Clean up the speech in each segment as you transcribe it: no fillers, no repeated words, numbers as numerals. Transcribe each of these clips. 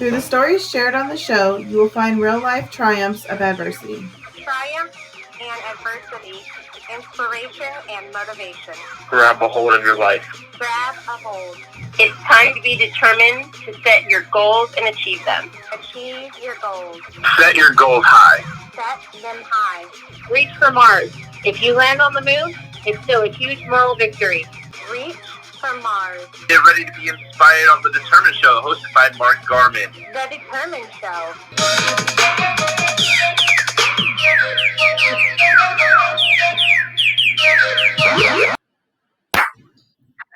Through the stories shared on the show, you will find real life triumphs of adversity. Triumph and adversity, inspiration and motivation. Grab a hold of your life. Grab a hold. It's time to be determined to set your goals and achieve them. Achieve your goals. Set your goals high. Set them high. Reach for Mars. If you land on the moon, it's still a huge moral victory. Reach for Mars. Get ready to be inspired on The Determined Show, hosted by Mark Garman. The Determined Show.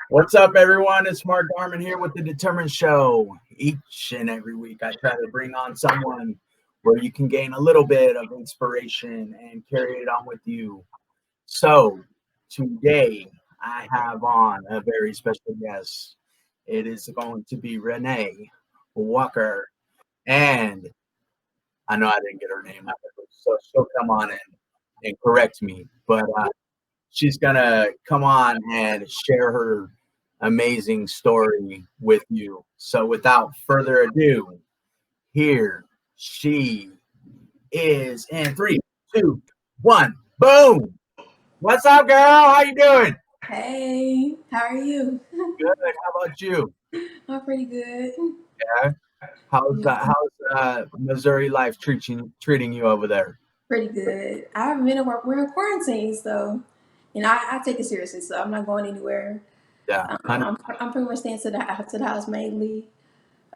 What's up, everyone? It's Mark Garman here with The Determined Show. Each and every week, I try to bring on someone where you can gain a little bit of inspiration and carry it on with you. So, today, I have on a very special guest. It is going to be Renee Walker. And I know I didn't get her name, so she'll come on and correct me. But she's going to come on and share her amazing story with you. So without further ado, here she is in 3, 2, 1, boom. What's up, girl? How you doing? Hey, how are you? Good. How about you? I'm pretty good. Yeah. How's Missouri life treating you over there? Pretty good. I haven't been to work. We're in quarantine, so I take it seriously. So I'm not going anywhere. Yeah. I'm pretty much staying to the house mainly.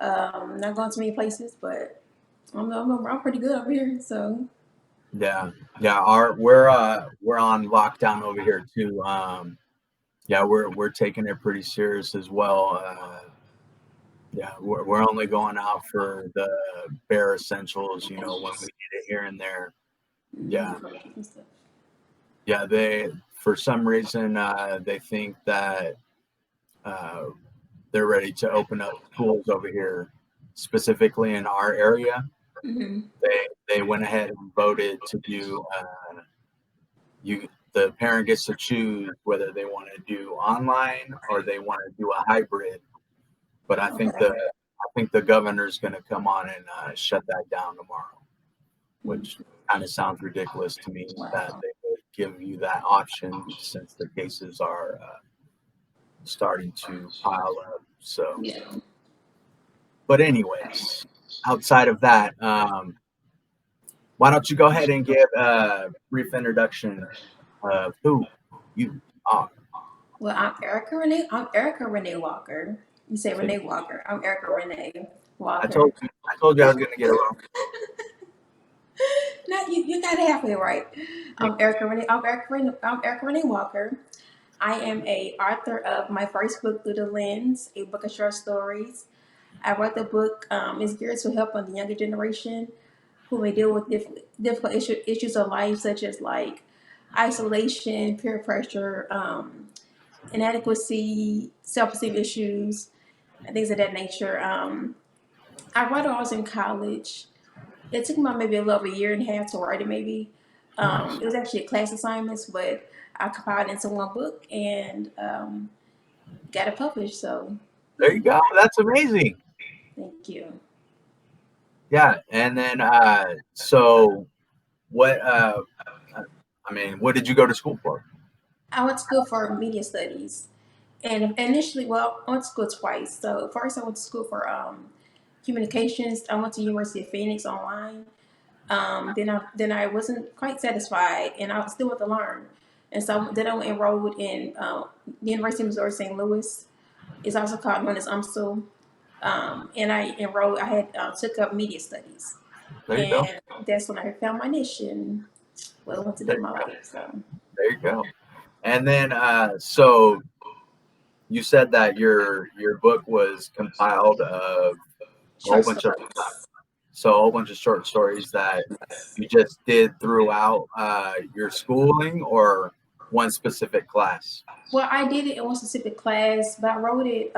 Not going to many places, but I'm pretty good over here. So yeah. We're on lockdown over here too. We're taking it pretty serious as well. We're only going out for the bare essentials, when we need it here and there. They, for some reason, they think that they're ready to open up schools over here, specifically in our area. Mm-hmm. They went ahead and voted to do the parent gets to choose whether they want to do online or they want to do a hybrid. But I think the governor's going to come on and shut that down tomorrow, which kind of sounds ridiculous to me. Wow. That they would give you that option since the cases are starting to pile up. So, But anyways, outside of that, why don't you go ahead and give a brief introduction of who you are? Well, I'm Erica Renee Walker. You say Renee Walker. I'm Erica Renee Walker. I told you I was going to get it wrong. No, you got it halfway right. I'm Erica Renee Walker. I am a author of my first book, Through the Lens, a book of short stories. I wrote the book is geared to help on the younger generation who may deal with difficult issues of life, such as like isolation, peer pressure, inadequacy, self-esteem issues, and things of that nature. I wrote it while I was in college. It took me maybe a little year and a half to write it, maybe. It was actually a class assignments, but I compiled it into one book and got it published. So there you go. That's amazing. Thank you. Yeah, and then so what? What did you go to school for? I went to school for media studies, and initially, I went to school twice. So first, I went to school for communications. I went to University of Phoenix online. Then I wasn't quite satisfied, and I still want to learn. And so then I enrolled in the University of Missouri St. Louis. It's also called known as UMSL. And I enrolled. I had took up media studies, and that's when I found my niche and what I want to do in my life. So there you go. And then so you said that your book was compiled of a whole bunch of short stories that you just did throughout your schooling or one specific class? Well, I did it in one specific class, but I wrote it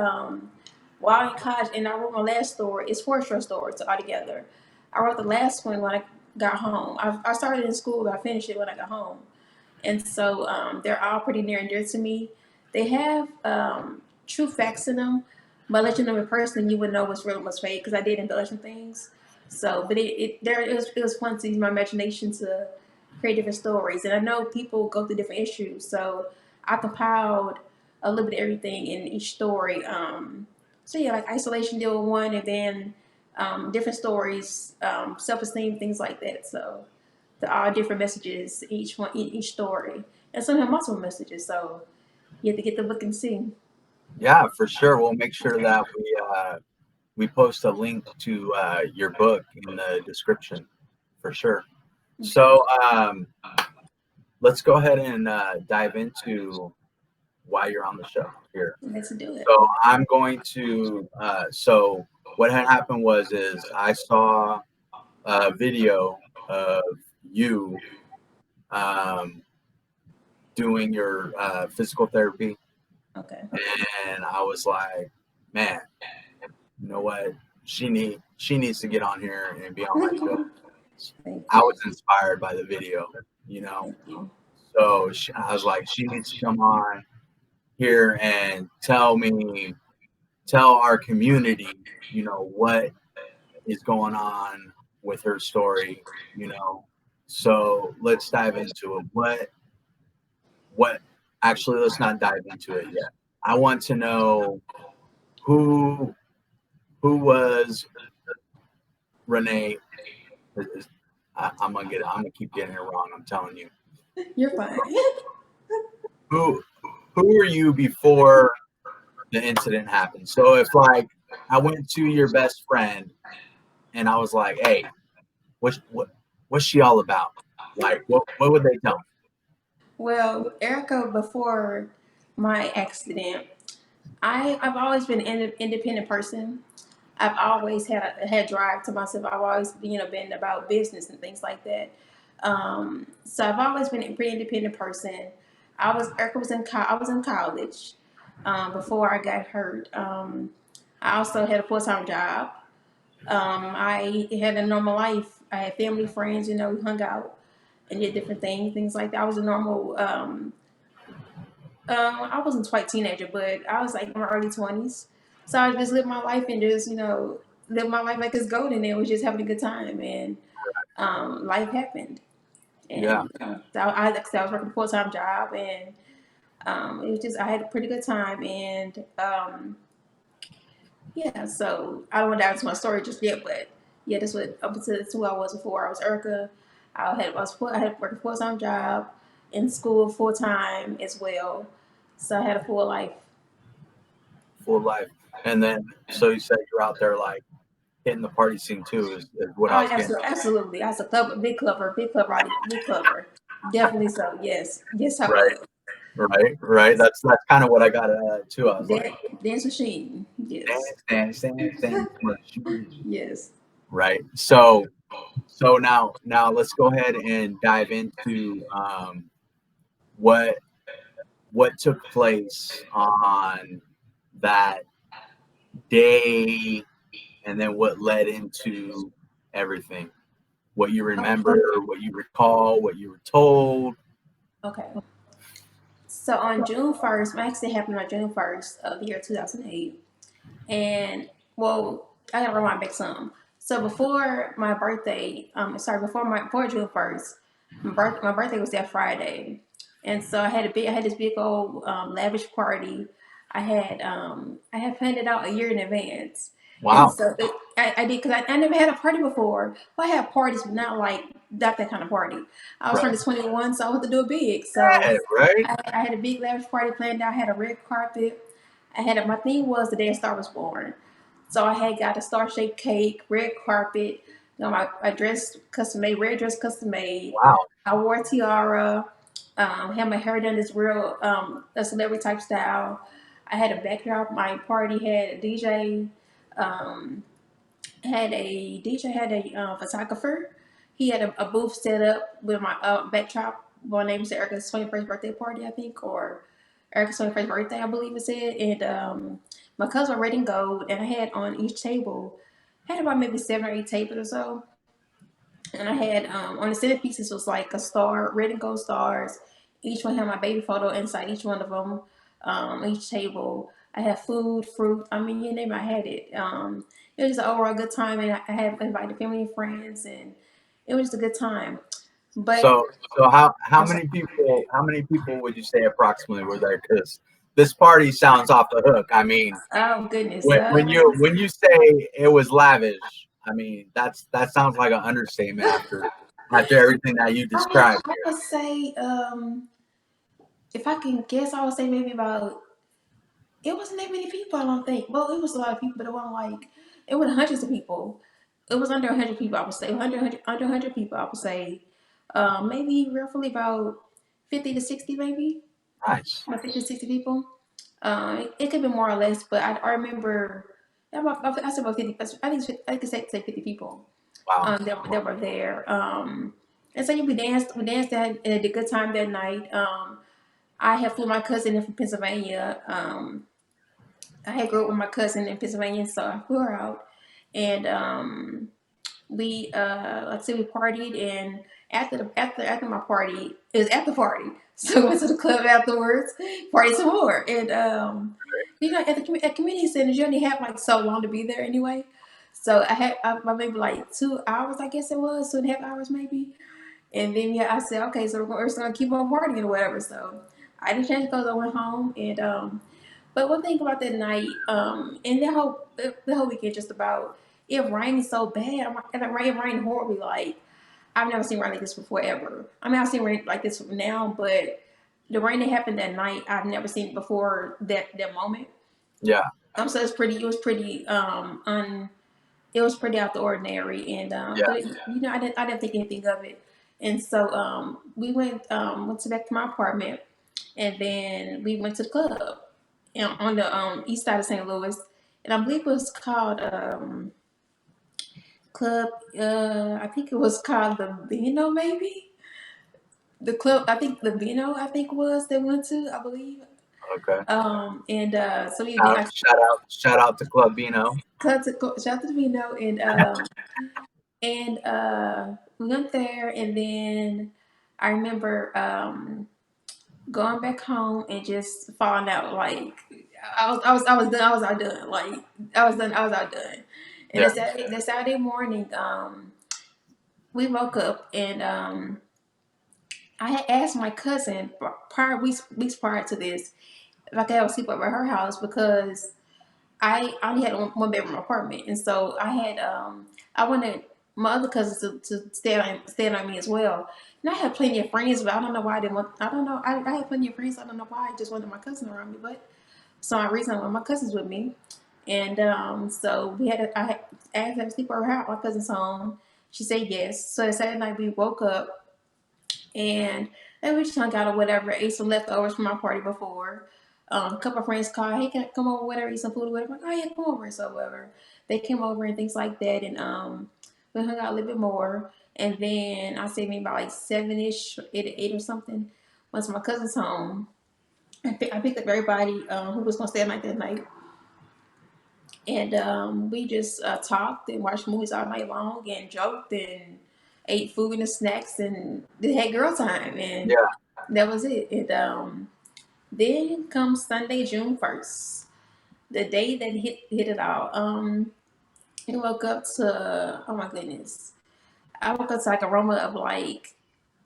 while in college, and I wrote my last story. It's 4 short stories altogether. I wrote the last one when I got home. I started in school, but I finished it when I got home. And so they're all pretty near and dear to me. They have true facts in them, But let you know in person, you would know what's real and what's fake because I did embellish some things. So, but it was fun to use my imagination to create different stories. And I know people go through different issues, so I compiled a little bit of everything in each story. So yeah, like isolation deal with one, and then different stories, self esteem, things like that. So the all different messages each one in each story, and some have multiple messages. So you have to get the book and see. Yeah, for sure. We'll make sure that we post a link to your book in the description for sure. So let's go ahead and dive into why you're on the show here. Let's do it. So I'm going to. So what had happened is I saw a video of you doing your physical therapy, Okay. and I was like, man, you know what? She needs to get on here and be on my show. Thank I you. was inspired by the video, you know. Thank you. So I was like, she needs to come on here and tell our community, you know, what is going on with her story, you know. So let's dive into it. What actually, let's not dive into it yet. I want to know who was Renee. I'm gonna keep getting it wrong. I'm telling you. You're fine. Who were you before the incident happened? So if like I went to your best friend and I was like, hey, what's she all about? Like what would they tell me? Well, Erica, before my accident, I've always been an independent person. I've always had drive to myself. I've always been about business and things like that. So I've always been a pretty independent person. Erica was I was in college before I got hurt. I also had a full time job. I had a normal life. I had family, friends. We hung out and did different things like that. I was a normal. I wasn't quite teenager, but I was like in my early 20s. So I just lived my life and just live my life like it's golden. And was just having a good time, and life happened. And Yeah. like I said, I was working a full time job, and it was just I had a pretty good time, and yeah. So I don't want to dive into my story just yet, but yeah, that's who I was before. I was Erica. I had worked a full time job, in school full time as well. So I had a full life. Full life. And then so you said you're out there like hitting the party scene too is what I was getting. Absolutely. I was a clubber, big clubber, definitely so. Yes, yes, I Right. was. Right. That's kind of what I got too. I was like, Dance machine. Yes, dance. yes. Right. So now let's go ahead and dive into what took place on that day, and then what led into everything. What you remember, what you recall, what you were told. Okay. So on June 1st, my accident happened on June 1st of the year 2008. And well, I gotta rewind back some. So before my birthday, before June 1st, my birthday was that Friday. And so I had this big old lavish party. I had planned it out a year in advance. Wow. And so I did because I never had a party before. Well, I had parties, but not that kind of party. I was turning 21, so I wanted to do it big. So Right. I had a big lavish party planned out. I had a red carpet. My theme was the day a star was born. So I had got a star shaped cake, red carpet, my dress custom made, red dress custom made. Wow. I wore a tiara, had my hair done this real a celebrity type style. I had a backdrop. My party had a DJ, had a photographer. He had a booth set up with my backdrop. My name was Erica's 21st birthday party, I think, or Erica's 21st birthday, I believe it said. And my colors were red and gold, and I had on each table, I had about maybe 7 or 8 tables or so. And I had on the centerpieces was like a star, red and gold stars. Each one had my baby photo inside each one of them. Each table. I had food, fruit. I mean, you name it, I had it. It was just an overall good time, and I had invited family and friends, and it was just a good time. But So how I'm sorry. many people would you say approximately were there? Because this party sounds off the hook. I mean, Oh goodness. when you say it was lavish, I mean that sounds like an understatement after everything that you described I here. would say, if I can guess, I would say maybe about. It wasn't that many people, I don't think. Well, it was a lot of people, but it wasn't like it was hundreds of people. It was under 100 people, I would say. Under 100 people, I would say. Maybe roughly about 50 to 60, maybe. Nice. About 50 to 60 people. It could be more or less, but I remember. I said about 50. I could say 50 people. Wow. That were there. And so we danced. We danced and had a good time that night. I had flew my cousin in from Pennsylvania. I had grew up with my cousin in Pennsylvania, so I flew her out, and we like I said, we partied, and after my party, it was after party, so we went to the club afterwards, party some more, and at the community center, you only have like so long to be there anyway, so I had maybe like 2 hours, I guess it was 2.5 hours maybe, and then yeah, I said okay, so we're just gonna keep on partying or whatever, so I didn't change clothes, I went home, and but one thing about that night, and the whole weekend, just about it rained so bad. It rained horribly. Like I've never seen rain like this before ever. I mean, I've seen rain like this now, but the rain that happened that night, I've never seen it before that moment. Yeah. So it's pretty. It was pretty. It was pretty out the ordinary, and Yeah. but I didn't think anything of it. And so we went back to my apartment, and then we went to the club on the east side of St. Louis, and I believe it was called Club. I think it was called the Vino, maybe the club. I think the Vino. I think was they went to. I believe. Okay. And so we Shout out to Club Bino. shout out to the Vino, and we went there, and then I remember going back home and just falling out. Like I was done. I was outdone. Like I was outdone. And Yeah. the Saturday morning, we woke up, and I had asked my cousin weeks prior to this if I could have a sleep over at her house because I only had one bedroom apartment, and so I wanted my other cousins to stay on me as well. And I had plenty of friends, but I don't know why I didn't want. I don't know. I had plenty of friends. I don't know why I just wanted my cousin around me, but some reason I wanted my cousins with me, and so I had asked her to sleep over at my cousin's home. She said yes. So Saturday night we woke up and then we just hung out or whatever, ate some leftovers from my party before. A couple of friends called, hey, can I come over, whatever, eat some food or whatever. I'm like, oh yeah, come over and so whatever. They came over and things like that, and we hung out a little bit more. And then I say maybe about like 7-ish, 8 or something. Once my cousin's home, I picked up everybody who was gonna stay the night that night, and we just talked and watched movies all night long and joked and ate food and snacks and they had girl time, and Yeah. that was it. And then comes Sunday, June 1st, the day that hit it all. I woke up to, oh my goodness, I woke up to like aroma of like,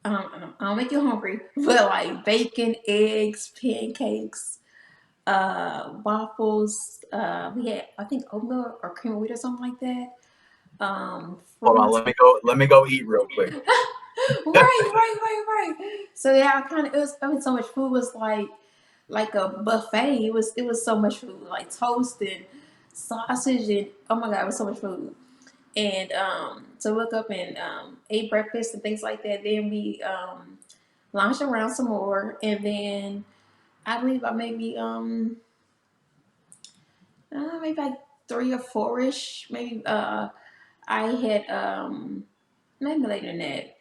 I'll make you hungry, but like bacon, eggs, pancakes, waffles. We had, I think, oatmeal or cream of wheat or something like that. Hold on, Fruits. let me go eat real quick. Right. So yeah, it was. I mean, so much food was like a buffet. It was so much food, like toast and sausage, and oh my god, it was so much food. And so woke up and ate breakfast and things like that. Then we lounged around some more, and then I believe about maybe like 3 or 4ish, maybe. I had maybe later than that.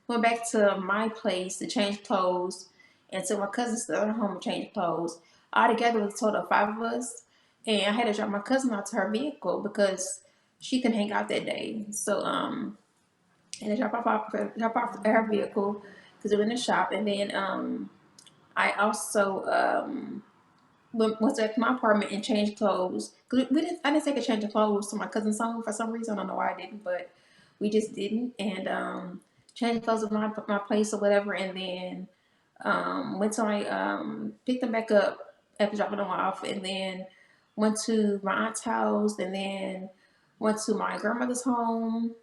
Went back to my place to change clothes, and so my cousin stayed at home to change clothes. All together, it was a total of 5 of us, and I had to drop my cousin out to her vehicle because she couldn't hang out that day. So and to drop off at her vehicle because we were in the shop, and then I also went back to my apartment and changed clothes. 'Cause I didn't take a change of clothes to my cousin's home for some reason. I don't know why I didn't, but we just didn't. And changed clothes at my place or whatever, and then went to my picked them back up after dropping them off, and then went to my aunt's house, and then went to my grandmother's home,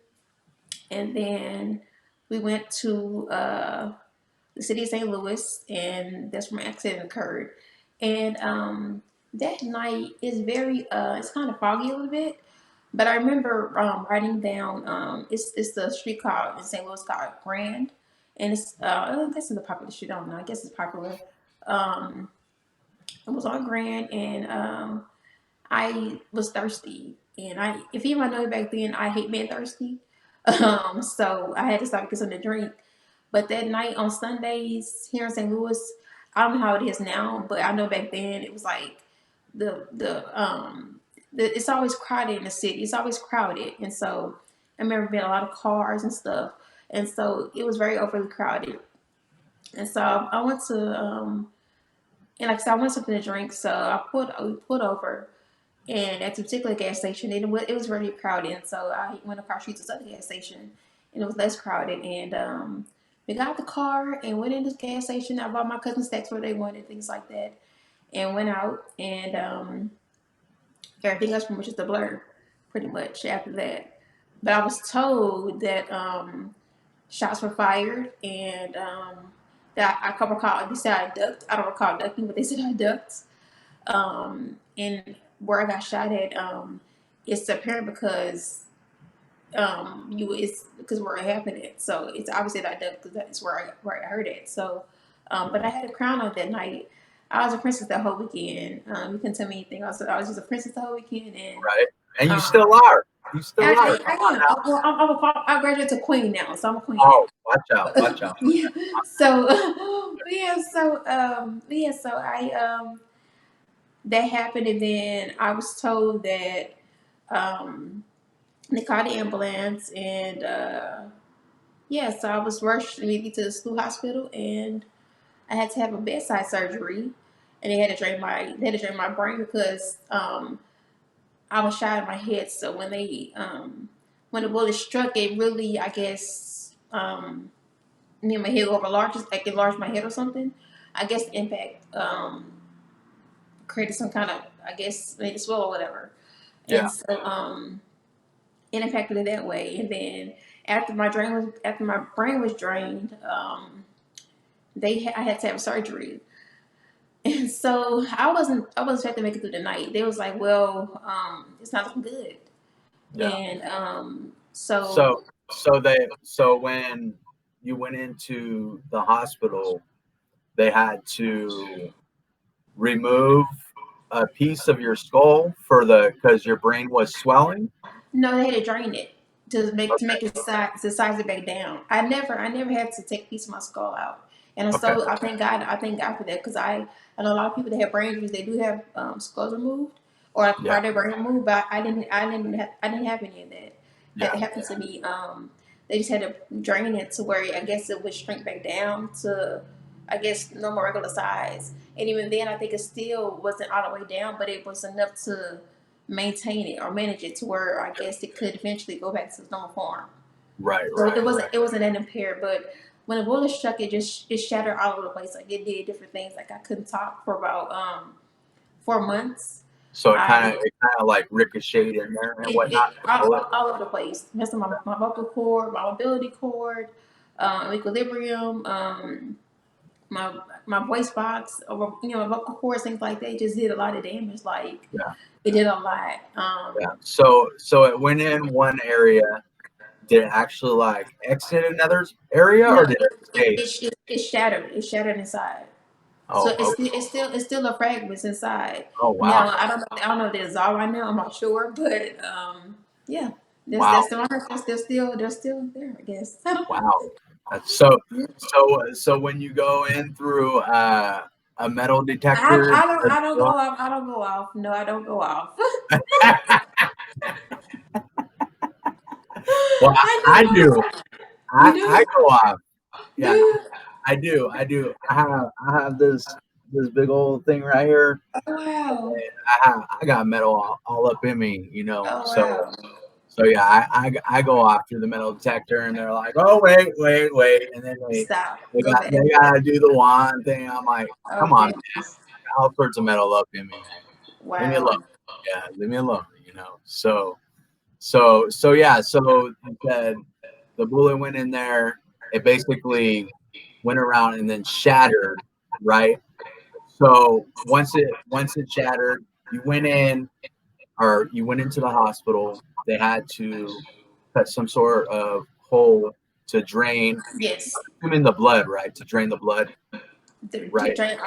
and then we went to the city of St. Louis, and that's where my accident occurred. And that night is very it's kind of foggy a little bit, but I remember writing down it's the street called in St. Louis called Grand, and it's I guess it's a popular street. I don't know. I guess it's popular. Um, it was on Grand, and I was thirsty, and if you might know me back then, I hate being thirsty. So I had to stop because of the drink. But that night on Sundays here in St. Louis, I don't know how it is now, but I know back then it was like the it's always crowded in the city. It's always crowded, and so I remember being a lot of cars and stuff, and so it was very overly crowded. And so I went to and like I said, I wanted something to drink, so we pulled over, and at a particular gas station, it was really crowded, and so I went across the street to another gas station, and it was less crowded, and we got out the car and went into the gas station. I bought my cousin snacks where they wanted, things like that, and went out, and everything else pretty much just a blur, pretty much after that. But I was told that shots were fired, and that I can't recall. They said I ducked. I don't recall ducking, but they said I ducked. And where I got shot at, it's apparent because it's because where it happened at. So it's obviously that I ducked because that's where I heard it. So, but I had a crown on that night. I was a princess that whole weekend. You couldn't tell me anything. I was just a princess the whole weekend, and Right. And you still are. You still are. I graduated to queen now, so I'm a queen. Oh, watch out! Watch out! Yeah. So so I that happened, and then I was told that they called the ambulance, and so I was rushed immediately to the school hospital, and I had to have a bedside surgery, and they had to drain my brain because I was shot in my head. So when when the bullet struck, it really, I guess, made my head enlarged my head or something. I guess the impact created some kind of, I guess, made it swell or whatever. Yeah. And so it impacted it that way. And then after my brain was drained, I had to have surgery. And so I wasn't expecting to make it through the night. They was like, well, it's not looking good. Yeah. And So when you went into the hospital, they had to remove a piece of your skull because your brain was swelling. No, they had to drain it to make it size it back down. I never had to take a piece of my skull out. And so I thank God for that, because I know a lot of people that have brain injuries, they do have skulls removed or part of their brain removed, but I didn't have any of that. That happened to me. They just had to drain it to where I guess it would shrink back down to, I guess, normal regular size. And even then, I think it still wasn't all the way down, but it was enough to maintain it or manage it to where I guess it could eventually go back to its normal form. Right. So it wasn't that impaired, but when the bullet struck, it shattered all over the place. Like it did different things. Like I couldn't talk for about 4 months. So it kind of like ricocheted in there and whatnot. All over the place. Messing my vocal cord, my mobility cord, equilibrium, my voice box, or my vocal cords, things like that. It just did a lot of damage. Like it did a lot. So it went in one area. Did it actually like exit another area, or did it stay? It shattered. It shattered inside. Oh, so it's still a fragments inside. Oh wow! Now I don't know if they're dissolved right now. I'm not sure, but they're still there, I guess. Wow. So when you go in through a metal detector, I don't go off. I don't go off. No, I don't go off. Well, I do. I go off. Yeah, I do. I have this this big old thing right here. Oh wow. I got metal all up in me, you know. Oh So wow. yeah, I go off through the metal detector, and they're like, oh wait, and then Stop. Go back. they gotta do the wand thing. I'm like, come on, Okay. man, all sorts of metal up in me, man. Leave me Wow. alone. Yeah, leave me alone. You know. So yeah. So the bullet went in there. It basically went around and then shattered, right? So once it shattered, you went into the hospital. They had to cut some sort of hole to drain, Yes. in the blood, right? To drain the blood, To right? drain,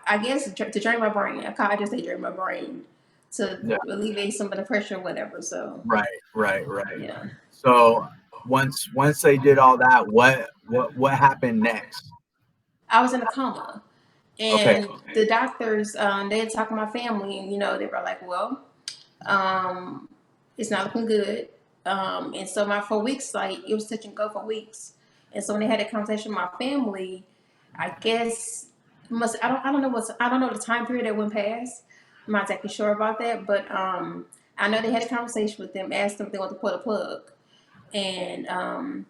I guess to drain my brain. I just say drain my brain to Yeah, alleviate some of the pressure, or whatever. So right. yeah. So once they did all that, what happened next? I was in a coma, Okay, and the doctors they had talked to my family, and they were like, "Well, um, it's not looking good." And so my for weeks, like it was touch and go for weeks. And so when they had a conversation with my family, I guess I don't know the time period that went past. I'm not exactly sure about that, but I know they had a conversation with them, asked them if they want to pull the plug, and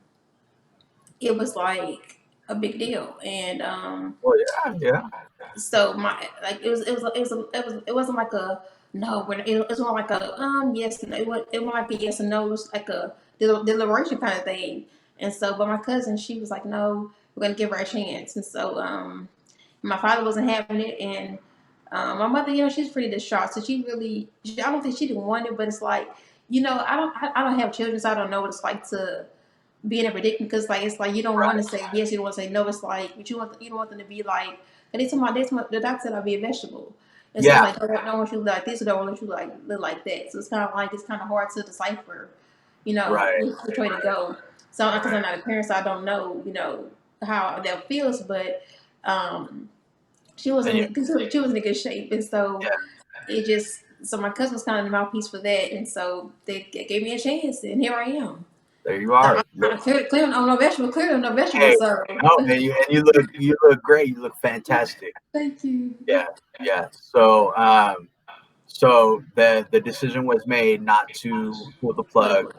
it was like a big deal. And well, yeah. so my like it wasn't like a no, but it was more like a yes, no. It wasn't like a yes and no. It was like a deliberation kind of thing. And so, but my cousin, she was like, no, we're gonna give her a chance. And so, my father wasn't having it, and my mother, she's pretty distraught. So I don't think she didn't want it, but it's like, I don't have children, so I don't know what it's like to be in a predicament, because like it's like you don't want to say yes, you don't want to say no. It's like, but you don't want them to be like. And the doctor said I'll be a vegetable. And so it's Yeah, like, don't want you to look like this, or don't want you to look like that. So it's kind of hard to decipher, right, which way to go. So because I'm not a parent, so I don't know, how that feels. But she wasn't and you, she was in good shape, and so yeah. so my cousin was kind of the mouthpiece for that, and so they gave me a chance, and here I am. There you are. Clearly, I'm no vegetable. Clearly, I'm no vegetable. Hey, So no, and you look great. You look fantastic. thank you. Yeah. So the decision was made not to pull the plug,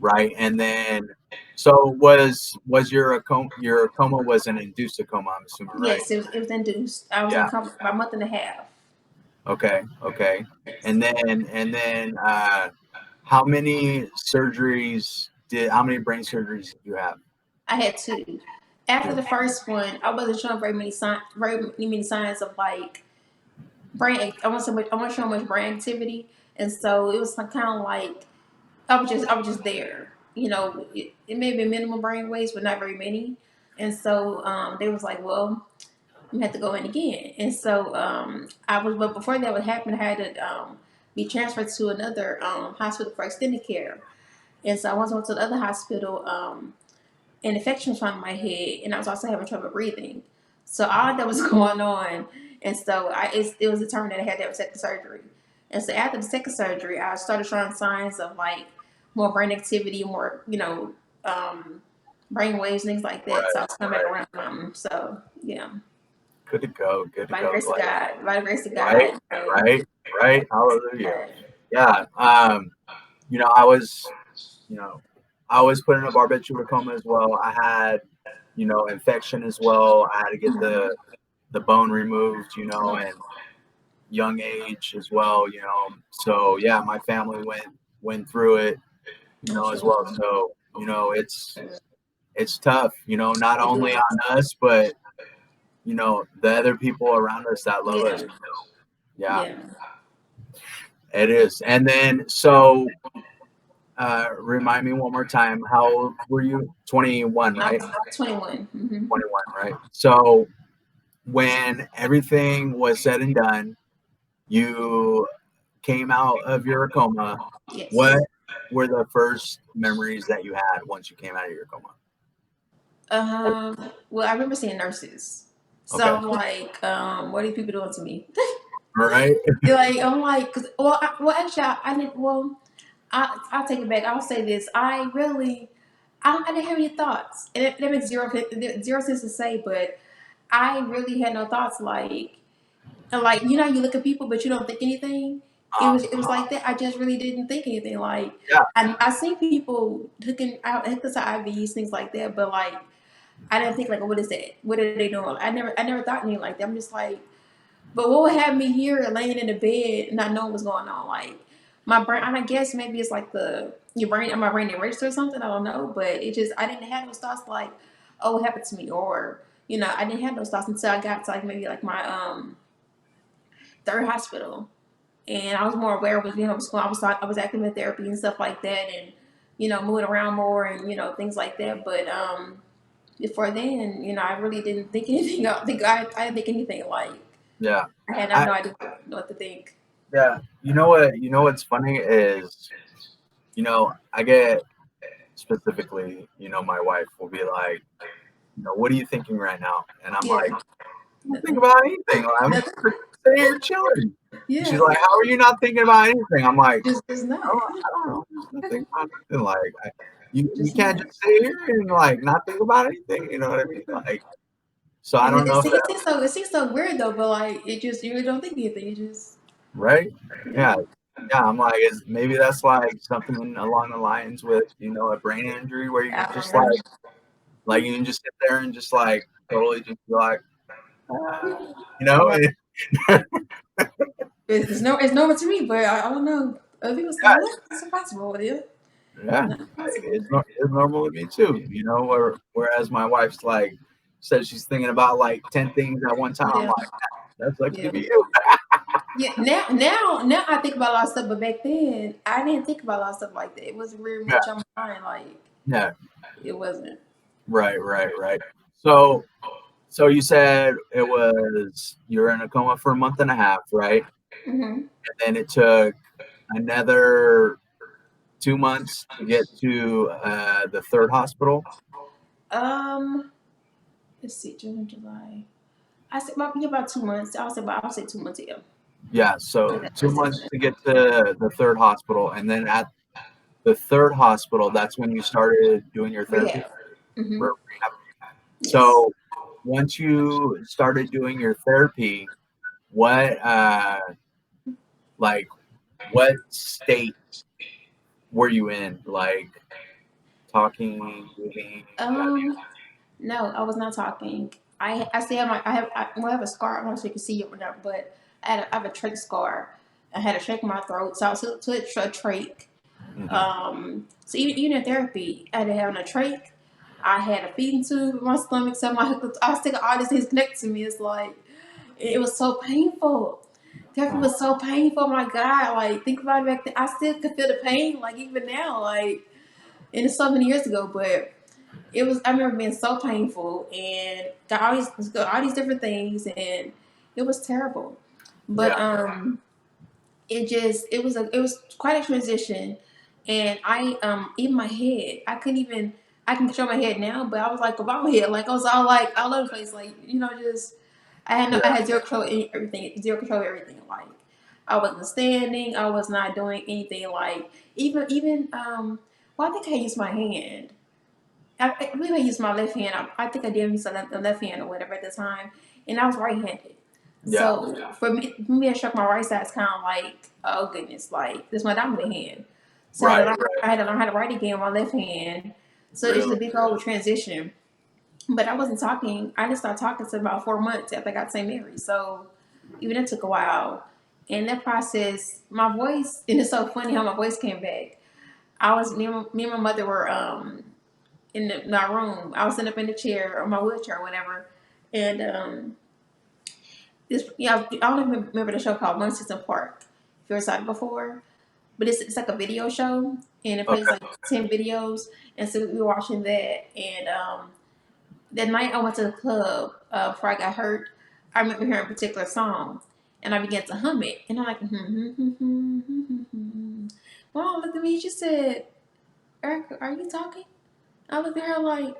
right? And then, so was your coma was an induced coma, I'm assuming, right? Yes, it was induced. I was in Yeah. a coma for about a month and a half. Okay. And then how many brain surgeries did you have? I had two. After the first one, I wasn't showing very many signs of like brain. I wasn't showing much brain activity, and so it was kind of like I was just there. It may have been minimal brain waves, but not very many. And so they was like, well, you have to go in again. And so but before that would happen, I had to be transferred to another hospital for extended care. And so I once went to the other hospital, an infection was found in my head, and I was also having trouble breathing. So all that was going on, and so it was determined that I had to have a second surgery. And so after the second surgery, I started showing signs of like more brain activity, more brain waves, things like that. So I was coming back around. So yeah, Good to go. by the grace of God, by the grace of God. Right. Hallelujah. Yeah. I was put in a barbiturate coma as well. I had, infection as well. I had to get the bone removed, and young age as well, So yeah, my family went through it, as well. So, it's tough, not only on us, but the other people around us that love us. Yeah, it is. And then, so remind me one more time, how old were you? 21, right? 21. 21, right? So when everything was said and done, you came out of your coma. Yes. What were the first memories that you had once you came out of your coma? Well, I remember seeing nurses. So Okay. I'm like, what are these people doing to me? Right. I'm like, actually, I didn't. Well, I'll take it back. I'll say this. I didn't have any thoughts, and that makes zero sense to say. But I really had no thoughts. Like, And like, you know, you look at people, but you don't think anything. It was like that. I just really didn't think anything. Like, Yeah. I seen people hooked to IVs, things like that, but like, I didn't think like, what is that? What are they doing? I never thought anything like that. I'm just like, but what would have me here laying in the bed not knowing what's going on? Like, my brain, I guess maybe it's like my brain didn't register or something. I don't know, but I didn't have those thoughts like, oh, what happened to me, or I didn't have those thoughts until I got to like maybe like my third hospital, and I was more aware of school. I was active in therapy and stuff like that, and moving around more and things like that. But before then, I really didn't think anything. I didn't think anything like. Yeah. I had no idea what to think. Yeah. You know what's funny is, I get specifically, my wife will be like, what are you thinking right now? And I'm like, I don't think about anything. I'm just sitting here chilling. Yeah. She's like, how are you not thinking about anything? I'm like, just not. I don't know. Just not thinking about anything. Like, you can't just sit here and like not think about anything. You know what I mean? Like, so I don't know. It seems so weird though, but like you really don't think anything. You just right? Yeah. I'm like, maybe that's like something along the lines with a brain injury where you can just like you can just sit there and just like totally just be like, It's normal to me, but I don't know. Other people say it's impossible. Yeah, it's normal to me too. Whereas my wife's like says she's thinking about like 10 things at one time. I'm like, that's lucky to be you. Yeah, now I think about a lot of stuff, but back then I didn't think about a lot of stuff like that. It wasn't very much on my mind. Like, it wasn't. Right. So you said you're in a coma for a month and a half, right? Mm-hmm. And then it took another 2 months to get to the third hospital. Let's see, June, July. I said about 2 months. I'll say 2 months ago. Yeah, so 2 months to get to the third hospital, and then at the third hospital, that's when you started doing your therapy. Mm-hmm. Yes. So once you started doing your therapy, what state were you in? Like talking, moving? No, I was not talking. I have a scar. I don't know if you can see it or not, but I have a trach scar. I had a trach in my throat, so I was to a trach. Mm-hmm. So even in therapy, I had to have a trach. I had a feeding tube in my stomach, so I was thinking all these things connected to me. It's like it was so painful. Therapy was so painful. My God, like think about it back then. I still could feel the pain, like even now, like and it's so many years ago, but. I remember being so painful and got all these different things, and it was terrible. But it was quite a transition, and I even my head, I can control my head now, but I was like a bobblehead, like I was all over the place, like just I had zero control of everything, like I wasn't standing, I was not doing anything, like even I think I used my hand. I believe I used my left hand. I think I did use the left hand or whatever at the time, and I was right-handed. Yeah. So for me to stroke my right side is kind of like, oh goodness, like this is my dominant hand. So I had to learn how to write again with my left hand. So it's a big old transition. But I wasn't talking. I didn't start talking until about 4 months after I got St. Mary. So even that took a while. In that process, my voice, and it's so funny how my voice came back. Me and my mother were in our room. I was sitting up in the chair or my wheelchair or whatever, and I don't even remember the show called One System Park. If you ever saw it before, but it's like a video show, and it plays like 10 videos, and so we were watching that. And that night I went to the club before I got hurt. I remember hearing a particular song, and I began to hum it, and I'm like, Mom looked at me. She said, "Erica, are you talking?" I looked at her like,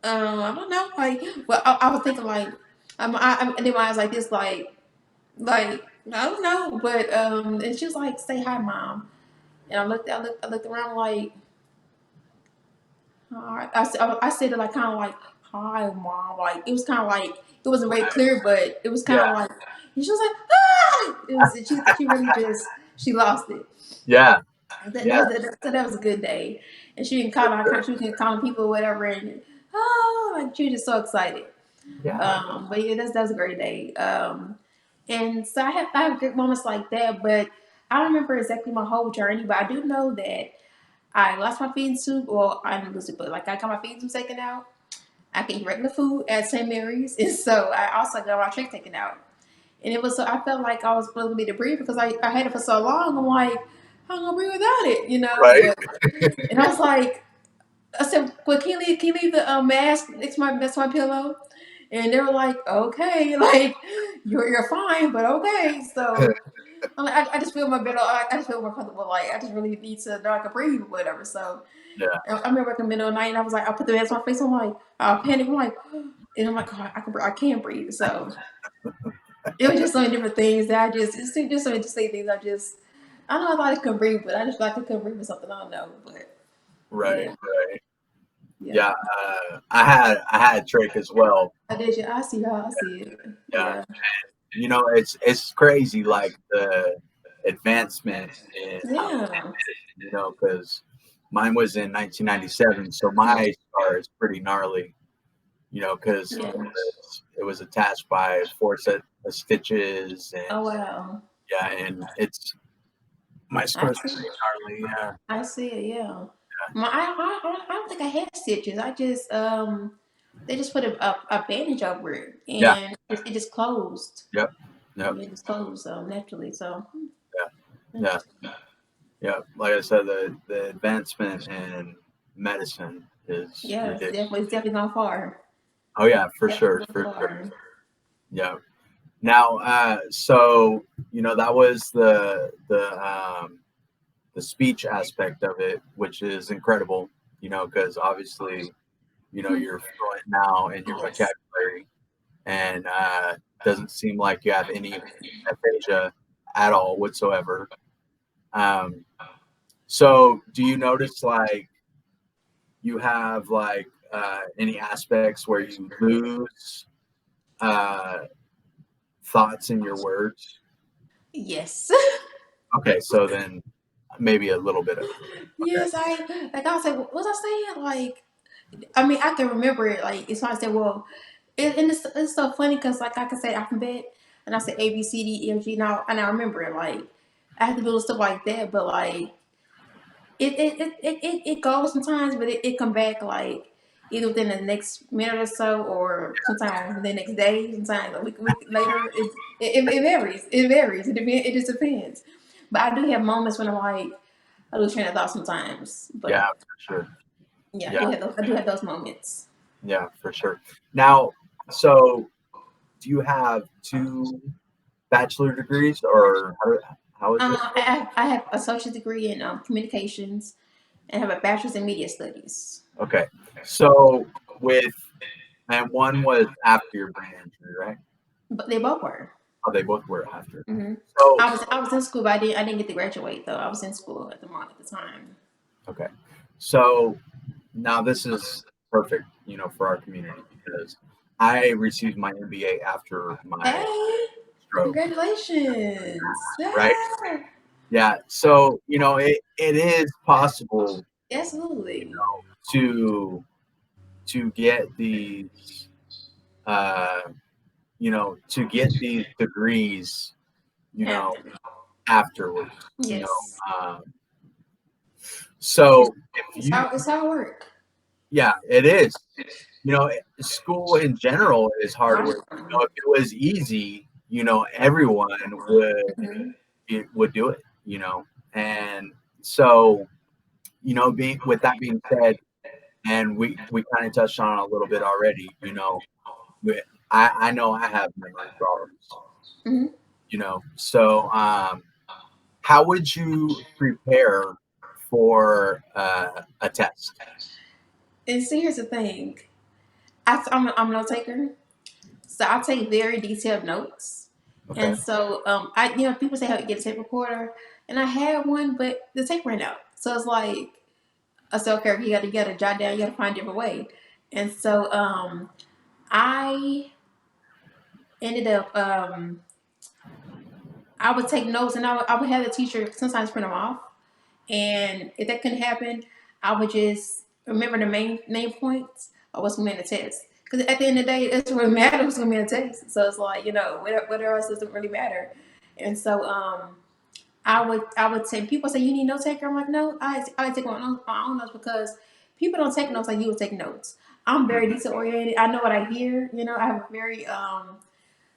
I don't know. Like, well, I was thinking like, and then my eyes like this, like, I don't know. But and she was like, "Say hi, Mom." And I looked around like, I said it like kind of like, "Hi, mom." Like it was kind of like it wasn't very clear, but it was kind Yeah. of like, and she was like, "Ah!" It was she really just she lost it. Yeah. That, Yeah. that was a good day, and she didn't call out. She was calling people or whatever, and like she was just so excited. Yeah. But yeah, that's a great day. And so I have great moments like that, but I don't remember exactly my whole journey. But I do know that I lost my feeding tube. Well, I didn't lose it, but like I got my feeding tube taken out. I can eat regular food at St. Mary's, and so I also got my trach taken out. And it was so I felt like I was supposed to be to breathe because I had it for so long. I'm like, how am I gonna breathe without it? You know. Right. But and I was like, I said, well, can you leave the mask next to my pillow? And they were like, okay, like you're fine, but okay. So I'm like, I just feel my better. I just feel more comfortable. Like I just really need to know I can breathe or whatever. So Yeah. I remember in the middle of the night, and I was like, I put the mask on my face. I'm like, I panic. I'm like, and I'm like, oh, I can't breathe. So it was just so many different things that it's just so interesting things. I don't know if I couldn't breathe, but I just like I couldn't breathe or something. I don't know, but Right. yeah, Right. yeah. Yeah. I had trach as well. I did. Yeah, I see how I see it. Yeah. Yeah, It's crazy, like the advancement in yeah, because mine was in 1997, so my scar is pretty gnarly, because yeah. it was attached by 4 set of stitches, and Oh wow, yeah, and my I scar's see. pretty gnarly. Yeah. I see it. Yeah. I don't think I had stitches. I just they just put a bandage over it Yeah. and it just closed. Yep. Yep. It just closed naturally. So Yeah. Yeah. Like I said, the advancement in medicine is yeah, ridiculous. it's definitely gone far. Oh yeah, for sure, Definitely for gone sure. far. Yeah. Now, so that was the speech aspect of it, which is incredible. Because obviously, you're fluent now in your Yes. vocabulary, and doesn't seem like you have any aphasia at all whatsoever. Um, so, do you notice like you have like any aspects where you lose uh, thoughts in your words? Yes. Okay, so then maybe a little bit of Yes. I was like, what was I saying? Like, I mean, I can remember it. Like, it's why I said, well, and it's so funny because like I can say alphabet and I say A B C D E F G now and I remember it. Like, I have to do stuff like that, but like it goes sometimes, but it come back like either within the next minute or so, or sometimes the next day, sometimes a week later. It varies. It varies. It just depends. But I do have moments when I'm like I lose train of thought sometimes. yeah, But for sure. yeah, Yeah, I do have those moments. yeah, for sure. Now, so do you have 2 bachelor degrees, or how is it? I have associate degree in communications and have a bachelor's in media studies. Okay, so and one was after your brain injury, right? But they both were. Oh, they both were after. Hmm. So I was in school, but I didn't get to graduate though. I was in school at the time. okay, so now this is perfect, for our community because I received my MBA after my Hey, stroke, congratulations! right? Yeah, Yeah, so it is possible, absolutely. to get these to get these degrees, After. afterwards, Yes, um, so if you it's how it work. yeah, it is. School in general is hard work. If it was easy, everyone Mhm. would do it, and so being with that being said, and we kind of touched on it a little bit already, I know I have memory problems, Mhm. so how would you prepare for a test? And see, here's the thing. I'm a note taker, so I take very detailed notes. Okay. And so, people say how you get a tape recorder, and I had one, but the tape ran out. So it's like, I said, okay, you got to jot down, you got to find a different way. And so I ended up I would take notes, and I would have the teacher sometimes print them off. And if that couldn't happen, I would just remember the main points of what's going to be in the test. Because at the end of the day, that's what matters. What's going to be in the test. So it's like, whatever else doesn't really matter. And so I would say, people say you need a note taker. I'm like, no, I take my own notes, because people don't take notes like you would take notes. I'm very detail oriented. I know what I hear. I have a very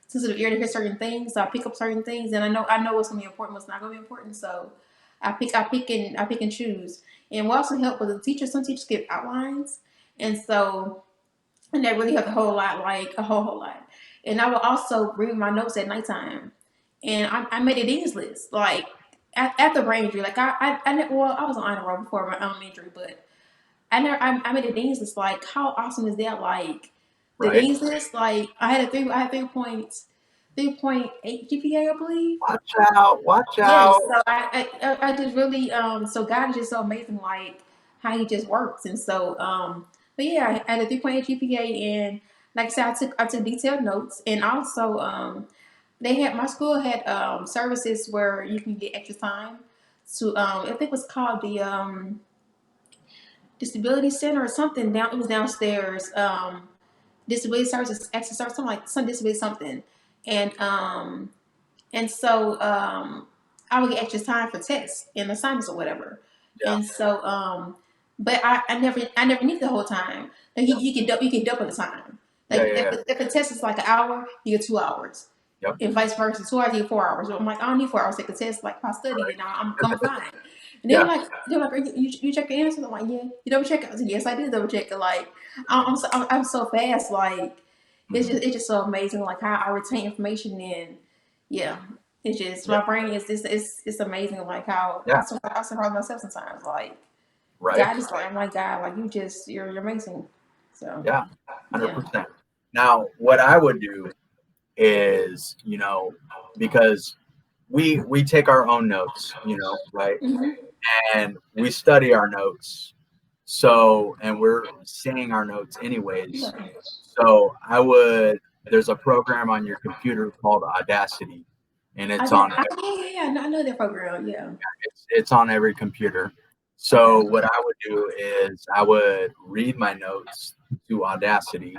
sensitive ear to hear certain things. So I pick up certain things, and I know what's gonna be important, what's not gonna be important. So I pick and choose. And what also help with the teachers. Some teachers give outlines, and that really helped a whole lot. And I will also read my notes at nighttime, and I made a dean's list like at the Braintree. Like I was on honor roll before my elementary, but I made a dean's list. Like, how awesome is that? Like, the Right. dean's list. Like, I had 3.8 GPA, I believe. Watch out. Watch Yes. out. So I just really so God is just so amazing, like how He just works. And so but yeah, I had a 3.8 GPA, and like I said, I took detailed notes. And also my school had services where you can get extra time to I think it was called the disability center or something. It was downstairs. Disability services, extra service, something like some disability something. And so I would get extra time for tests and assignments or whatever. Yeah. And so but I never need the whole time. Like, you can double the time. Like, Yeah. if a test is like an hour, you get 2 hours. Yep. And vice versa. 2 hours, you get 4 hours. So I'm like, I don't need 4 hours to take a test. Like, if I study, then I'm fine. And they're like, you check your answers? I'm like, yeah. You double check it? I said, yes, I did double check it. Like, I'm so fast. Like, it's just so amazing. Like, how I retain information. And yeah, it's just my brain is it's amazing. Like, how I surprise myself sometimes. Like, Right. God is like, oh my God, like, you're amazing. So Yeah. 100%. Now, what I would do is, because we take our own notes, right? Mhm. And we study our notes. So, and we're seeing our notes anyways. Yeah. So there's a program on your computer called Audacity, and it's I on know that program. Yeah. it's on every computer. So what I would do is I would read my notes to Audacity,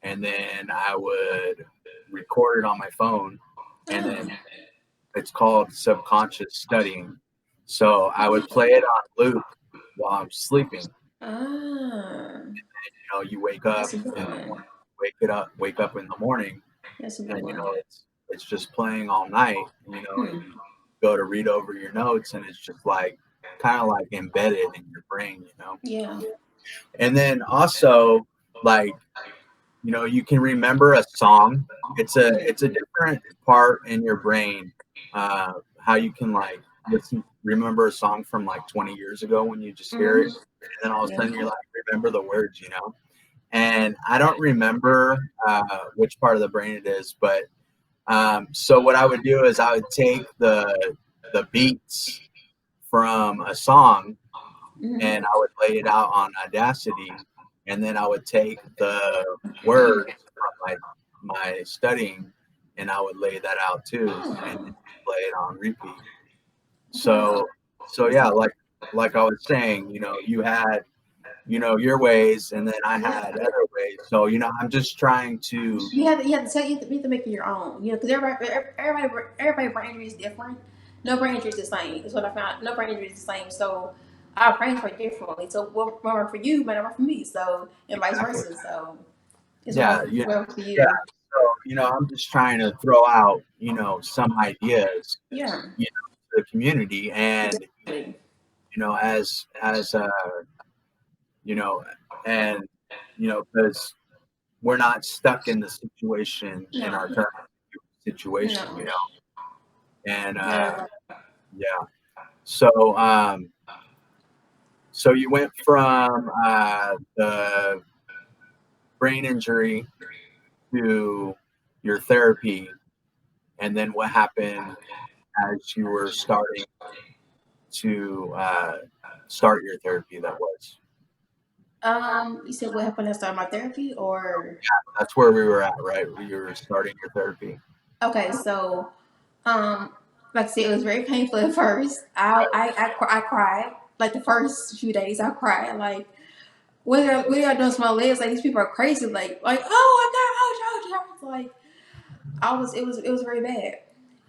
and then I would record it on my phone, and then it's called subconscious studying. So I would play it on loop while I'm sleeping. Ah, You wake up that's a good in the one. morning, wake up in the morning, That's a good and one. it's just playing all night. You go to read over your notes, and it's just like kind of like embedded in your brain. Yeah. And then also, like, you can remember a song. It's a different part in your brain, how you can like remember a song from like 20 years ago when you just hear it, and then all of a sudden you're like, remember the words. And I don't remember which part of the brain it is, but so what I would do is I would take the beats from a song, and I would lay it out on Audacity, and then I would take the words from my studying, and I would lay that out too, and play it on repeat. So yeah, like I was saying, you had your ways, and then I had other ways. So I'm just trying to. You have to make it your own. Because everybody brain injury is different. No brain injury is the same. Is what I found. No brain injury is the same. So our brains work differently. So what work for you might not work for me. So, and vice versa. So it's what works for you. Yeah. So I'm just trying to throw out some ideas. Yeah. To the community, and Exactly. as and because we're not stuck in the situation in our current situation, and so you went from the brain injury to your therapy, and then what happened as you were starting to start your therapy? That was You said what happened when I started my therapy, or That's where we were at, right? You were starting your therapy. okay, so um, like I said, it was very painful at first. I cried like the first few days. I cried like, what are y'all doing to my legs? Like these people are crazy. Like oh my god, ouch. Like it was very bad.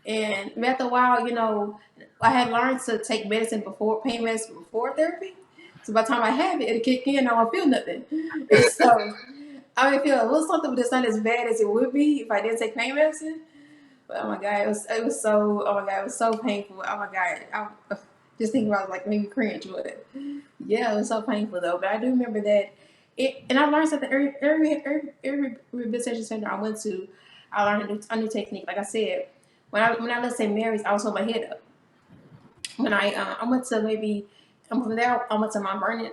And after a while, I had learned to take medicine before pain medicine before therapy. So by the time I have it, it'll kick in. I won't feel nothing. And so I would feel a little something, but it's not as bad as it would be if I didn't take pain medicine. But oh my god, it was so oh my god, it was so painful. Oh my god, just thinking about it, like maybe cringe, but yeah, it was so painful though. But I do remember that and I learned something every rehabilitation center I went to. I learned a new technique. Like I said, when I left St. Mary's, I was holding my head up. When I went to from there I went to Mount Vernon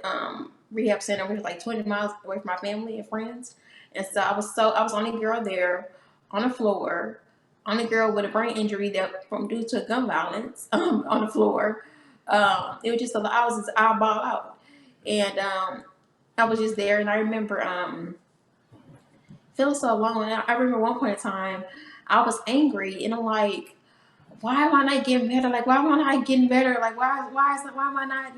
rehab center, which was like 20 miles away from my family and friends. And so I was the only girl there on the floor, only girl with a brain injury that from due to gun violence on the floor. It was just I was just eyeball out, and I was just there, and I remember feeling so alone. And I remember one point in time, I was angry, and I'm like, why am I not getting better? Like, why am I not getting better? Like, why am I not,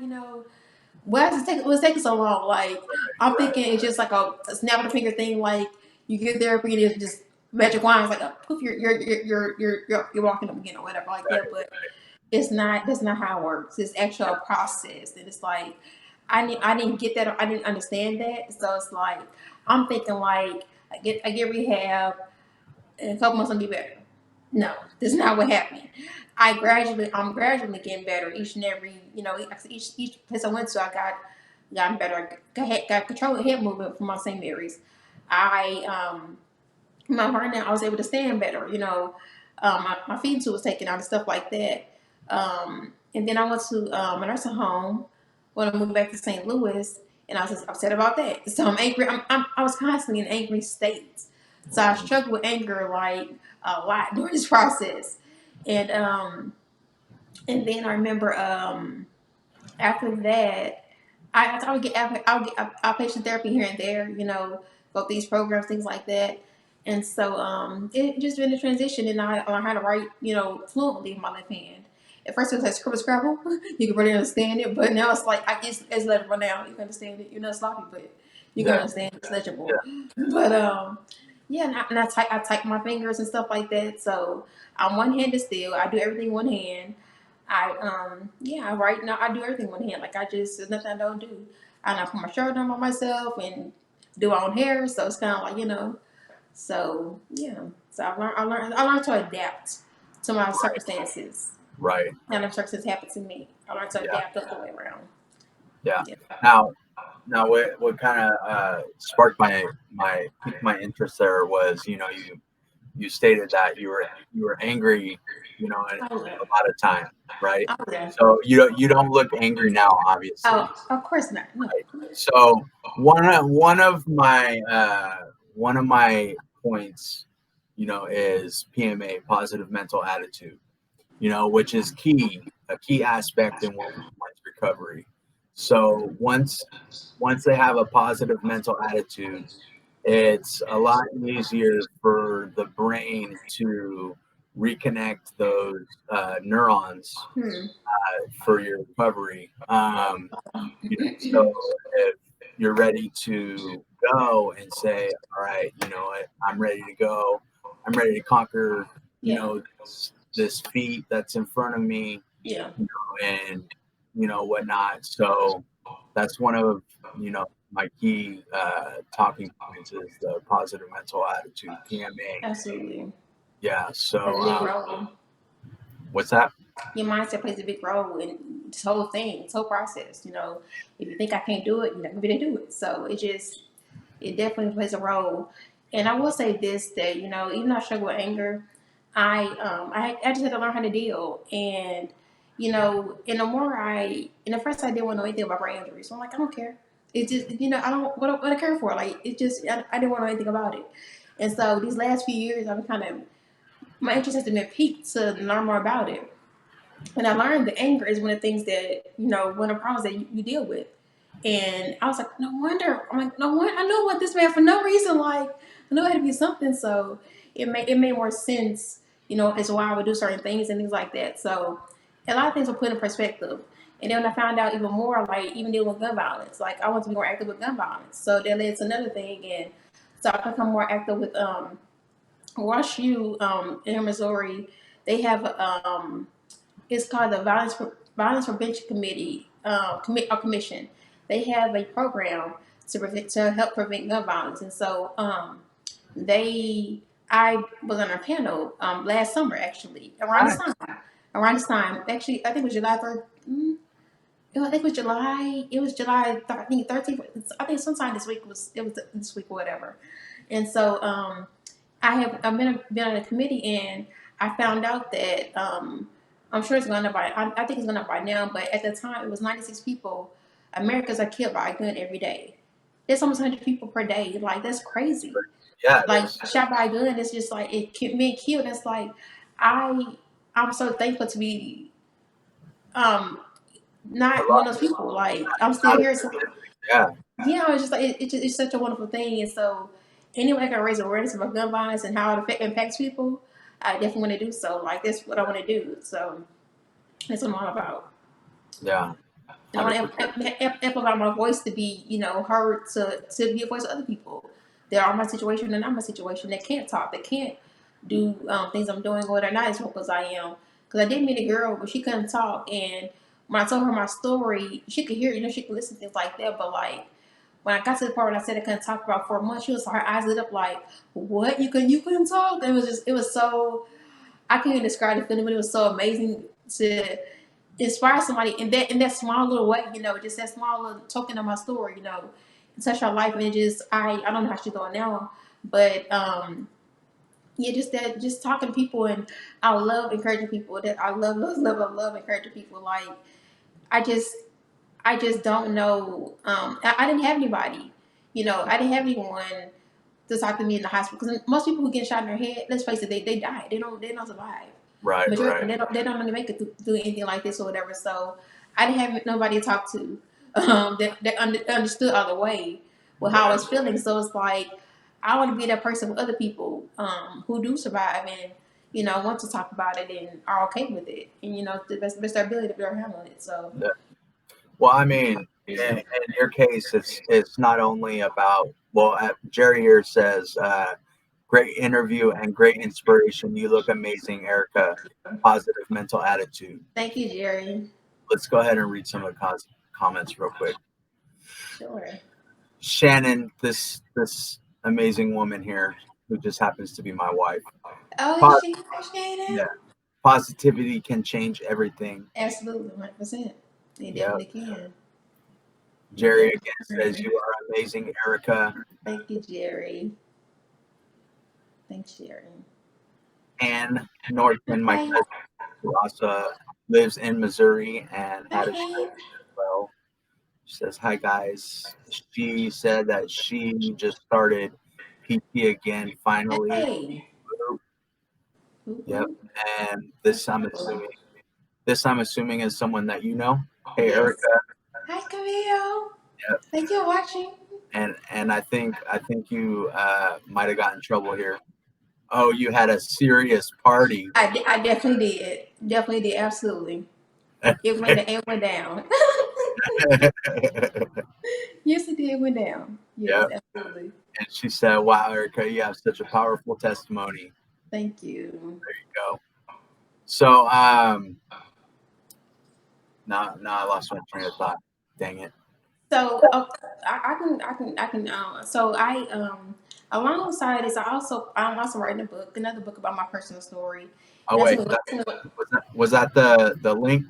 why does what's taking so long? Like, I'm thinking it's just like a snap of the finger thing. Like, you get therapy and it's just magic wand. It's like, poof, you're walking up again or whatever like that. But it's not. That's not how it works. It's actually a process, and it's like I didn't get that. I didn't understand that. So it's like I'm thinking like I get rehab, in a couple months I'll be better. No, that's not what happened. I'm gradually getting better each and every, each place I went to, I gotten better. Got control of head movement from my St. Mary's. My learning, I was able to stand better. My feeding tube was taken out and stuff like that. And then I went to a nursing home when I moved back to St. Louis, and I was just upset about that. So I'm angry. I was constantly in an angry state. So I struggled with anger like a lot during this process, and then I remember after that, I would get outpatient therapy here and there, go through these programs, things like that. And so it just been a transition, and I learned how to write, fluently with my left hand. At first it was like scribble scrabble, you could really understand it, but now it's like it's legible now. You can understand it. You're not sloppy, but you can understand it's legible. Yeah. But yeah, and I type my fingers and stuff like that. So I'm one-handed still. I do everything one hand. I write now. I do everything one hand. Like there's nothing I don't do. I put my shirt on by myself and do my own hair. So it's kind of like. So yeah. So I learned to adapt to my circumstances. Right. And if circumstances happen to me, I learned to adapt the other way around. Yeah. Now, what kind of sparked piqued my interest there was, you stated that you were angry, a lot of time, right? Oh, yeah. So you don't look angry now, obviously. Oh, of course not. No. Right? So one of my points, is PMA, positive mental attitude, which is a key aspect in one's recovery. So once they have a positive mental attitude, it's a lot easier for the brain to reconnect those neurons for your recovery. So if you're ready to go and say, all right, I'm ready to go. I'm ready to conquer, this feat that's in front of me. Yeah. And whatnot. So that's one of my key talking points is the positive mental attitude, PMA. Absolutely. Yeah. So big role. What's that? Your mindset plays a big role in this whole thing, this whole process. If you think I can't do it, you're not gonna be able to do it. So it definitely plays a role. And I will say this, that even though I struggle with anger, I just had to learn how to deal. And and the more in the first I didn't want to know anything about brain injury, so I'm like, I don't care. It just, I don't, what I care for. Like, it just, I didn't want to know anything about it. And so these last few years, my interest has been piqued to learn more about it. And I learned that anger is one of the things that, one of the problems that you deal with. And I was like, no wonder. I'm like, no wonder. I know what this man for no reason. Like, I know it had to be something. So it made more sense, as why I would do certain things and things like that. So a lot of things were put in perspective. And then when I found out even more, like even dealing with gun violence, like I want to be more active with gun violence. So that led to another thing, and so I become more active with Wash U in Missouri. They have it's called the Violence Prevention Committee commission. They have a program to help prevent gun violence, and so they I was on a panel last summer actually around this time. Around this time, actually, I think it was July 3rd. I think it was July. It was July. I think 13th. I think sometime this week was this week or whatever. And so I've been on a committee, and I found out that I'm sure it's gone up by I think it's gone up by now, but at the time it was 96 people. Americans are killed by a gun every day. There's almost 100 people per day. Like that's crazy. Yeah. Like shot by a gun, it's just like being killed. It's like I'm so thankful to be not one of those people. Like I'm still here. So, Yeah. it's just like it's such a wonderful thing. And so any way I can raise awareness about gun violence and how it impacts people, I definitely want to do so. Like that's what I want to do. So that's what I'm all about. Yeah. I want to amplify my voice to be, heard, to be a voice of other people that are in my situation and not my situation, that can't talk, that can't do things I'm doing, or they're not as vocal as I am. Because I did meet a girl, but she couldn't talk, and when I told her my story, she could hear, she could listen to things like that, but like, when I got to the part when I said I couldn't talk for about 4 months, her eyes lit up like, what? You couldn't talk? It was so, I can't even describe the feeling, but it was so amazing to inspire somebody in that small little way, just that small little token of my story, touch her life. And it just, I don't know how she's doing now, but yeah, just talking to people, and I love encouraging people. That I love encouraging people. Like I just don't know. I didn't have anybody, I didn't have anyone to talk to me in the hospital, because most people who get shot in their head, let's face it, they die. They don't survive. Right. They don't really make it through anything like this or whatever. So I didn't have nobody to talk to that understood all the way with how I was feeling. So it's like I want to be that person with other people who do survive and want to talk about it and are okay with it, and the best their ability to be able to handle it. So Well, I mean, in your case, it's not only about, Jerry here says, great interview and great inspiration. You look amazing, Erica. Positive mental attitude. Thank you, Jerry. Let's go ahead and read some of the comments real quick. Sure. Shannon, this amazing woman here, who just happens to be my wife. Oh, she appreciate it? Yeah. Positivity can change everything. Absolutely, 100%. They definitely can. Jerry again says, you are amazing, Erica. Thank you, Jerry. Thanks, Jerry. Ann Norton, my cousin, who also lives in Missouri and had a show as well. She says, hi, guys. She said that she just started PT again, finally. Hey. Yep. And this I'm assuming is someone that you know. Hey, yes. Erica. Hi, Camille. Yep. Thank you for watching. And I think you might have gotten in trouble here. Oh, you had a serious party. I definitely did. Definitely did. Absolutely. It went down. Yes, it did. It went down. Yes, yep. Absolutely. And she said, wow, Erica, you have such a powerful testimony. Thank you. There you go. So, now I lost my train of thought. Dang it. So I can. So alongside this, I'm also writing a book, another book about my personal story. Oh wait, was that the link?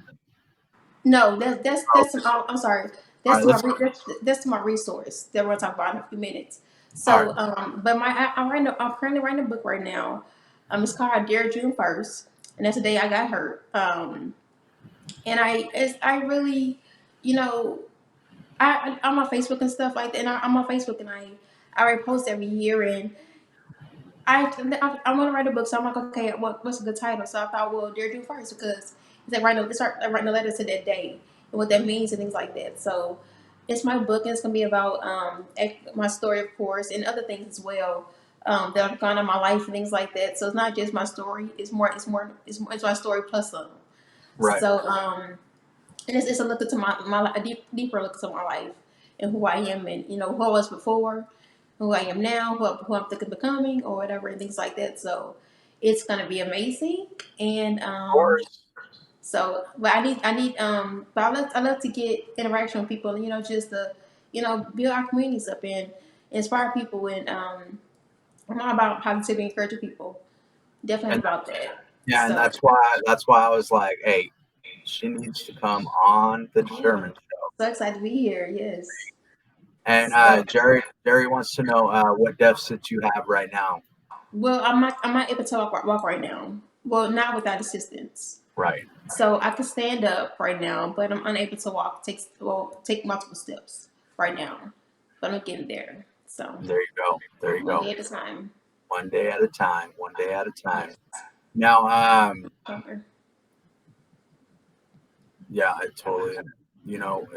No, that's I'm sorry. That's to my resource that we're gonna talk about in a few minutes. So, right. But I'm currently writing a book right now. It's called Dare June 1st, and that's the day I got hurt. And I really, I'm on Facebook and stuff like that. And I'm on Facebook and I repost every year, and I want to write a book. So I'm like, okay, what's a good title? So I thought, well, Dare June 1st, because it's like writing a letter to that day and what that means and things like that. So It's my book, and it's gonna be about my story, of course, and other things as well that have gone on in my life and things like that. So it's not just my story. It's my story plus some. Right. So and it's a look into my a deeper look into my life and who I am, and who I was before, who I am now, who I'm thinking of becoming, or whatever, and things like that. So it's gonna be amazing, and Of course. so, but but I love to get interaction with people, just to, build our communities up and inspire people. And I'm all about positivity, encouraging people. Definitely And about that. yeah, and So, that's why I was like, hey, she needs to come on the yeah, Determined Show. so excited to be here. Yes. And So, Jerry wants to know what deficits you have right now. well, I'm not able to walk right now. Well, not without assistance. Right. So I can stand up right now, but I'm unable to walk. Take multiple steps right now, but I'm getting there. So There you go. There you one go. day at a time. One day at a time. One day at a time. Now, Okay. yeah, I totally.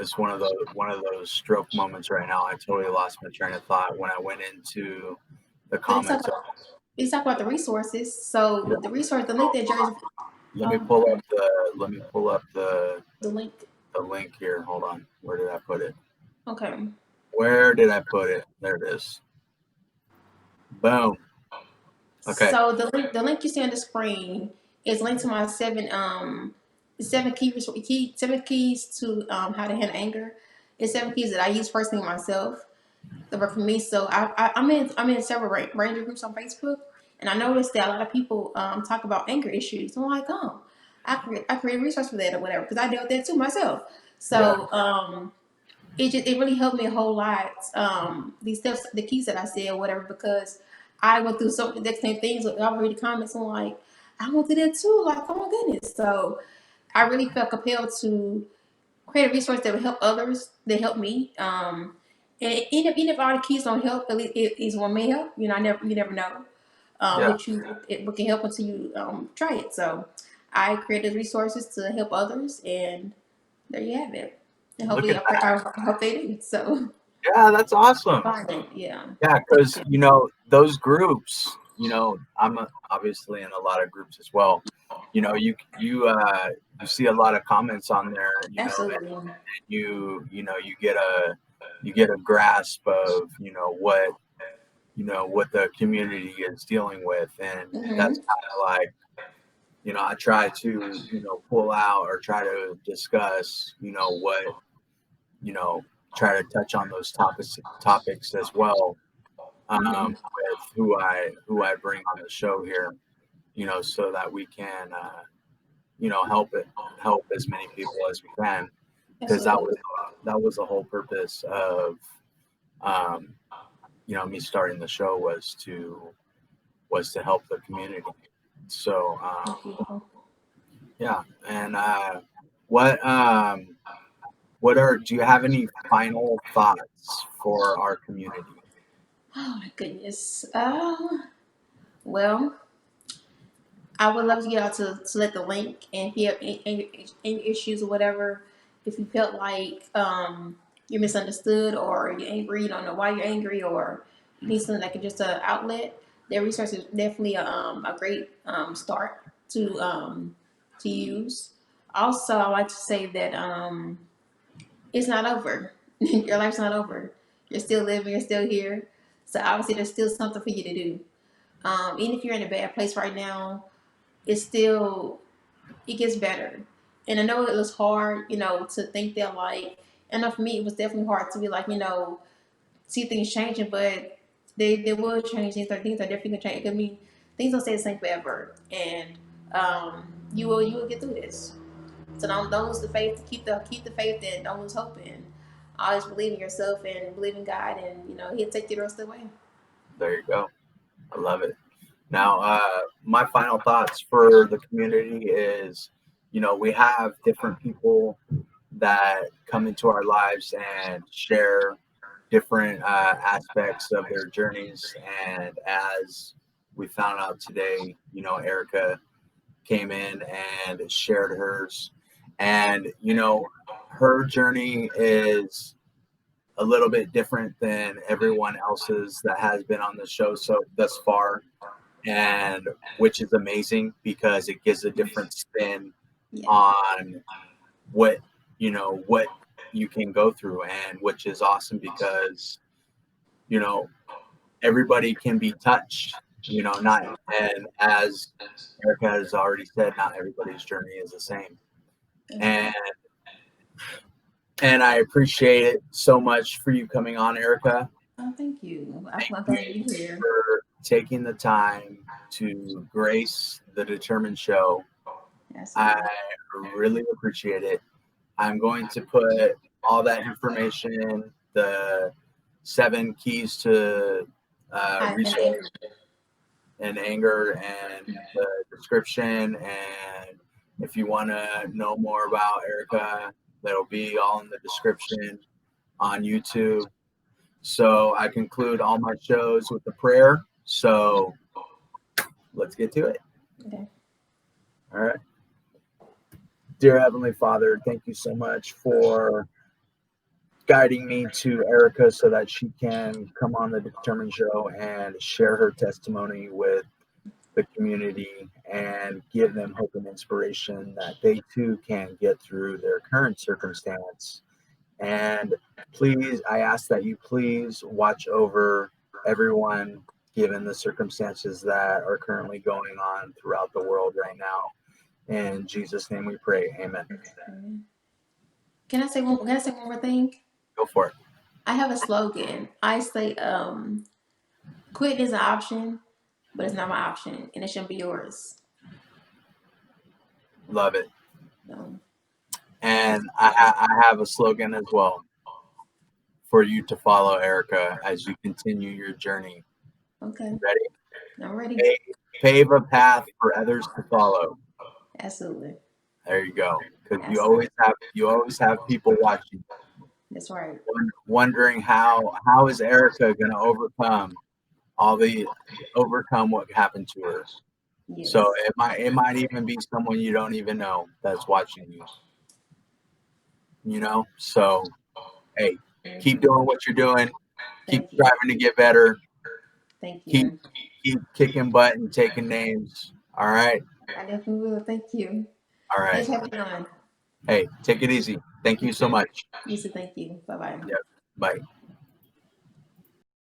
It's one of those stroke moments right now. I totally lost my train of thought when I went into the So comments. you talk about the resources. So the link that Jersey, Let me pull up the the link. link here. Hold on. Where did I put it? Okay. Where did I put it? There it is. Boom. Okay. So the link you see on the screen is linked to my seven keys to how to handle anger. It's 7 keys that I use personally myself that work for me. So I'm in several ranger groups on Facebook, and I noticed that a lot of people talk about anger issues. I'm like, oh, I create a resource for that or whatever, because I dealt with that too myself. So it really helped me a whole lot. These steps, the keys that I said or whatever, because I went through so many same things. I read the comments and like, I went through that too. Like, oh my goodness. So I really felt compelled to create a resource that would help others, that help me. And even if all the keys don't help, at least one may help. You never know Yeah. what can help until you try it. So I created resources to help others, and there you have it. And Look hopefully, at that. I hope they do. So Yeah, that's awesome. find it, yeah. Yeah, because those groups. I'm obviously in a lot of groups as well. You see a lot of comments on there. Absolutely. And you get a grasp of what the community is dealing with, and that's kind of like I try to pull out or try to discuss what try to touch on those topics as well with who I bring on the show here, so that we can help as many people as we can, because that was the whole purpose of me starting the show was to help the community. So yeah, and do you have any final thoughts for our community? Oh my goodness. Well, I would love to get out to select the link, and if you have any issues or whatever, if you felt like you're misunderstood or you're angry, you don't know why you're angry, or you need something that can just an outlet, their resource is definitely a great start to use. Also, I like to say that it's not over. Your life's not over. You're still living. You're still here. So obviously, there's still something for you to do. Even if you're in a bad place right now, it gets better. And I know it was hard, to think that like, I know for me it was definitely hard to be like, see things changing, but they will change. Things are definitely gonna change. I mean, things don't stay the same forever, and you will get through this. So don't lose the faith. Keep the faith, and don't lose hope, and always believe in yourself and believe in God, and He'll take you the rest of the way. There you go. I love it. Now, my final thoughts for the community is, we have different people that come into our lives and share different aspects of their journeys. And as we found out today, Erica came in and shared hers. And, her journey is a little bit different than everyone else's that has been on the show thus far, and which is amazing because it gives a different spin Yeah. on what you can go through, and which is awesome because everybody can be touched, not, and as Erica has already said, not everybody's journey is the same. And I appreciate it so much for you coming on, Erica. Oh, thank you. I'm glad Thank to you be here. for taking the time to grace the Determined Show. Absolutely. I really appreciate it. I'm going to put all that information, the 7 keys to resource and anger, and the description. And if you want to know more about Erica, that'll be all in the description on YouTube. So I conclude all my shows with a prayer. So let's get to it. Okay. All right. Dear Heavenly Father, thank you so much for guiding me to Erica so that she can come on the Determined Show and share her testimony with the community and give them hope and inspiration that they too can get through their current circumstance. And please, I ask that you please watch over everyone given the circumstances that are currently going on throughout the world right now. In Jesus' name we pray. Amen. Can I say one more thing? Go for it. I have a slogan. I say, quit is an option, but it's not my option, and it shouldn't be yours. Love it. So, And I have a slogan as well for you to follow, Erica, as you continue your journey. okay. Ready? I'm ready. Pave a path for others to follow. Absolutely. There you go. Because you always have people watching, That's right. wondering how is Erica going to overcome what happened to her. Yes. So it might even be someone you don't even know that's watching you. So hey, keep doing what you're doing. Keep striving to get better. Thank you. Keep kicking butt and taking names. All right. I definitely will. Thank you. All right. Thanks for having me on. Hey, take it easy. Thank you so much. You too. Thank you. Bye-bye. Yep. Bye.